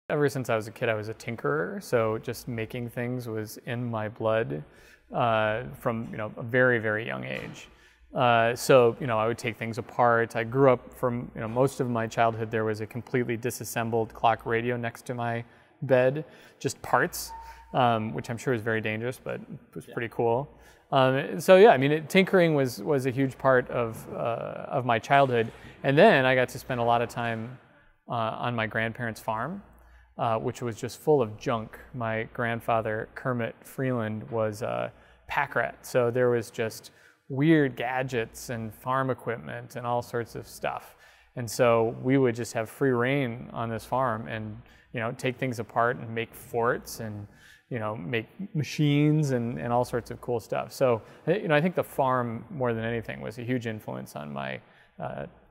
Ever since I was a kid, I was a tinkerer, so just making things was in my blood from a very, very young age. So I would take things apart. I grew up from most of my childhood. There was a completely disassembled clock radio next to my bed, just parts, which I'm sure is very dangerous, but it was pretty cool. So yeah, I mean, tinkering was a huge part of my childhood, and then I got to spend a lot of time on my grandparents' farm, which was just full of junk. My grandfather, Kermit Freeland, was a pack rat, so there was just weird gadgets and farm equipment and all sorts of stuff. And so we would just have free reign on this farm and take things apart and make forts and make machines and all sorts of cool stuff. So I think the farm, more than anything, was a huge influence on my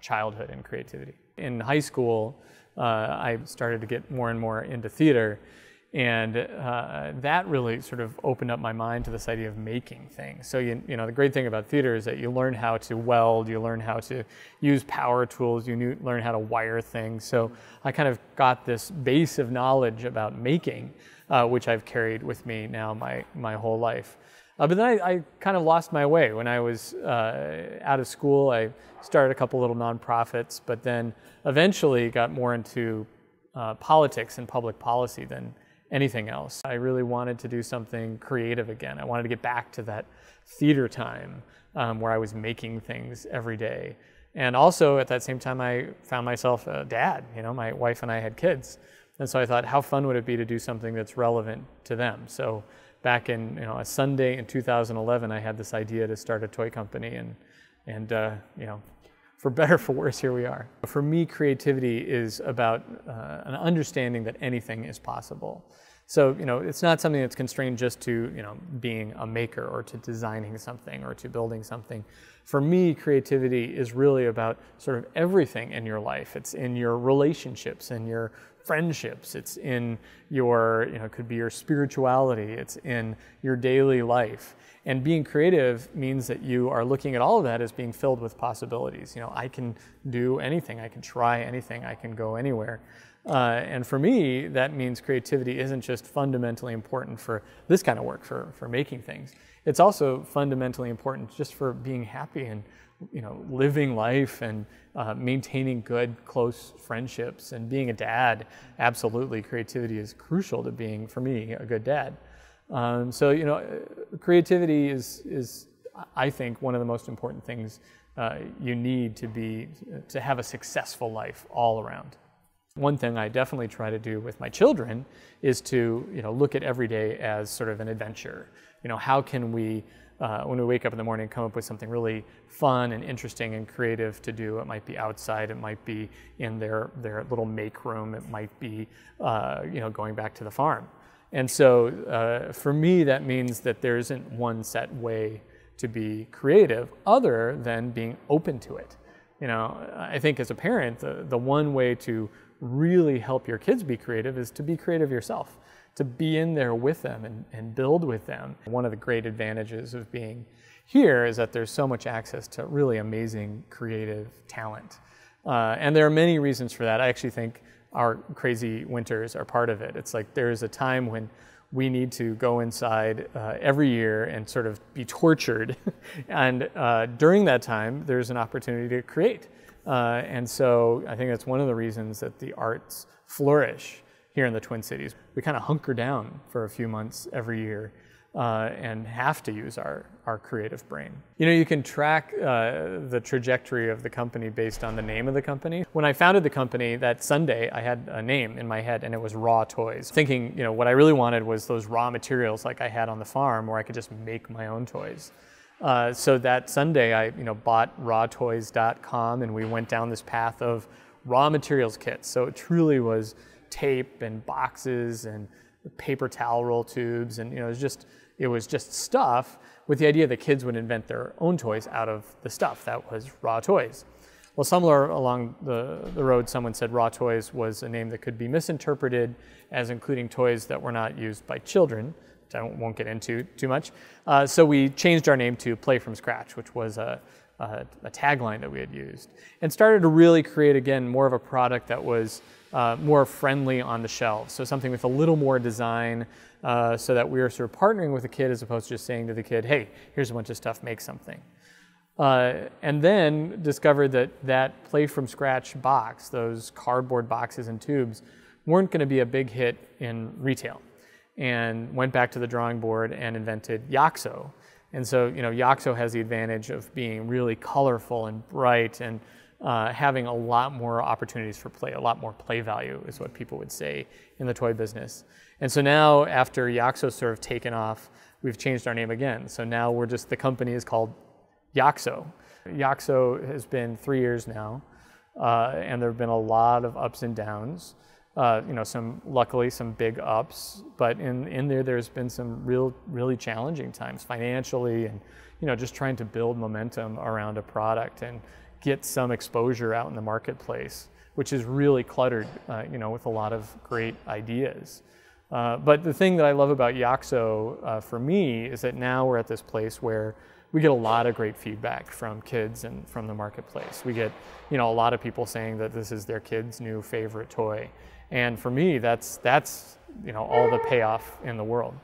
childhood and creativity. In high school, I started to get more and more into theater, and that really sort of opened up my mind to this idea of making things. So the great thing about theater is that you learn how to weld, you learn how to use power tools, you learn how to wire things. So I kind of got this base of knowledge about making, which I've carried with me now my whole life. But then I kind of lost my way. When I was out of school, I started a couple little nonprofits, but then eventually got more into politics and public policy than anything else. I really wanted to do something creative again. I wanted to get back to that theater time where I was making things every day. And also at that same time, I found myself a dad. My wife and I had kids. And so I thought, how fun would it be to do something that's relevant to them? So back in a Sunday in 2011, I had this idea to start a toy company, and for better or for worse, here we are. For me, creativity is about an understanding that anything is possible. So it's not something that's constrained just to being a maker or to designing something or to building something. For me, creativity is really about sort of everything in your life. It's in your relationships and your friendships. It's in your, it could be your spirituality. It's in your daily life. And being creative means that you are looking at all of that as being filled with possibilities. I can do anything. I can try anything. I can go anywhere. And for me, that means creativity isn't just fundamentally important for this kind of work, for making things. It's also fundamentally important just for being happy and living life and maintaining good, close friendships and being a dad. Absolutely, creativity is crucial to being, for me, a good dad. So creativity is, I think, one of the most important things you need to have a successful life all around. One thing I definitely try to do with my children is to look at every day as sort of an adventure. How can we, when we wake up in the morning, come up with something really fun and interesting and creative to do? It might be outside, it might be in their little make room, it might be going back to the farm. And so for me, that means that there isn't one set way to be creative other than being open to it. I think as a parent, the one way to really help your kids be creative is to be creative yourself, to be in there with them and build with them. One of the great advantages of being here is that there's so much access to really amazing creative talent. And there are many reasons for that. I actually think our crazy winters are part of it. It's like there's a time when we need to go inside every year and sort of be tortured. And during that time, there's an opportunity to create. And so I think that's one of the reasons that the arts flourish here in the Twin Cities. We kind of hunker down for a few months every year and have to use our creative brain. You can track the trajectory of the company based on the name of the company. When I founded the company that Sunday, I had a name in my head and it was Raw Toys. Thinking, what I really wanted was those raw materials like I had on the farm where I could just make my own toys. So that Sunday, I bought rawtoys.com and we went down this path of raw materials kits. So it truly was tape and boxes and paper towel roll tubes, and it was just stuff with the idea that kids would invent their own toys out of the stuff. That was Raw Toys. Well, somewhere along the road, someone said Raw Toys was a name that could be misinterpreted as including toys that were not used by children, which I won't get into too much. So we changed our name to Play From Scratch, which was a tagline that we had used, and started to really create, again, more of a product that was more friendly on the shelves. So something with a little more design, so that we're sort of partnering with the kid as opposed to just saying to the kid, hey, here's a bunch of stuff, make something. And then discovered that that play from scratch box, those cardboard boxes and tubes, weren't going to be a big hit in retail. And went back to the drawing board and invented YOXO. And so, YOXO has the advantage of being really colorful and bright and having a lot more opportunities for play, a lot more play value is what people would say in the toy business. And so now, after YOXO's sort of taken off, we've changed our name again. So now the company is called YOXO. YOXO has been 3 years now, and there have been a lot of ups and downs. Luckily some big ups, but in there's been some really challenging times financially, and just trying to build momentum around a product and get some exposure out in the marketplace, which is really cluttered, with a lot of great ideas. But the thing that I love about YOXO for me is that now we're at this place where we get a lot of great feedback from kids and from the marketplace. We get, a lot of people saying that this is their kid's new favorite toy. And for me, that's all the payoff in the world.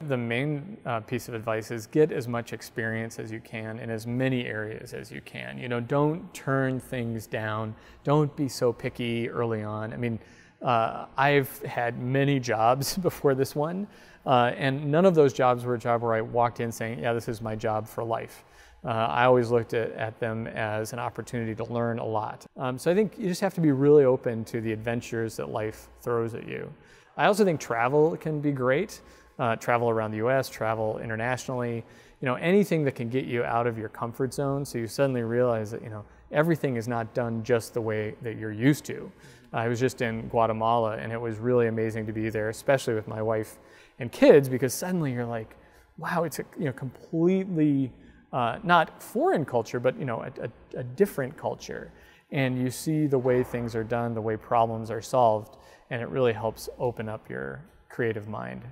The main piece of advice is get as much experience as you can in as many areas as you can. Don't turn things down. Don't be so picky early on. I mean, I've had many jobs before this one, and none of those jobs were a job where I walked in saying, yeah, this is my job for life. I always looked at them as an opportunity to learn a lot. So I think you just have to be really open to the adventures that life throws at you. I also think travel can be great. Travel around the US, travel internationally, anything that can get you out of your comfort zone, so you suddenly realize that, everything is not done just the way that you're used to. I was just in Guatemala, and it was really amazing to be there, especially with my wife and kids, because suddenly you're like, wow, it's a completely not foreign culture, but a different culture. And you see the way things are done, the way problems are solved, and it really helps open up your creative mind.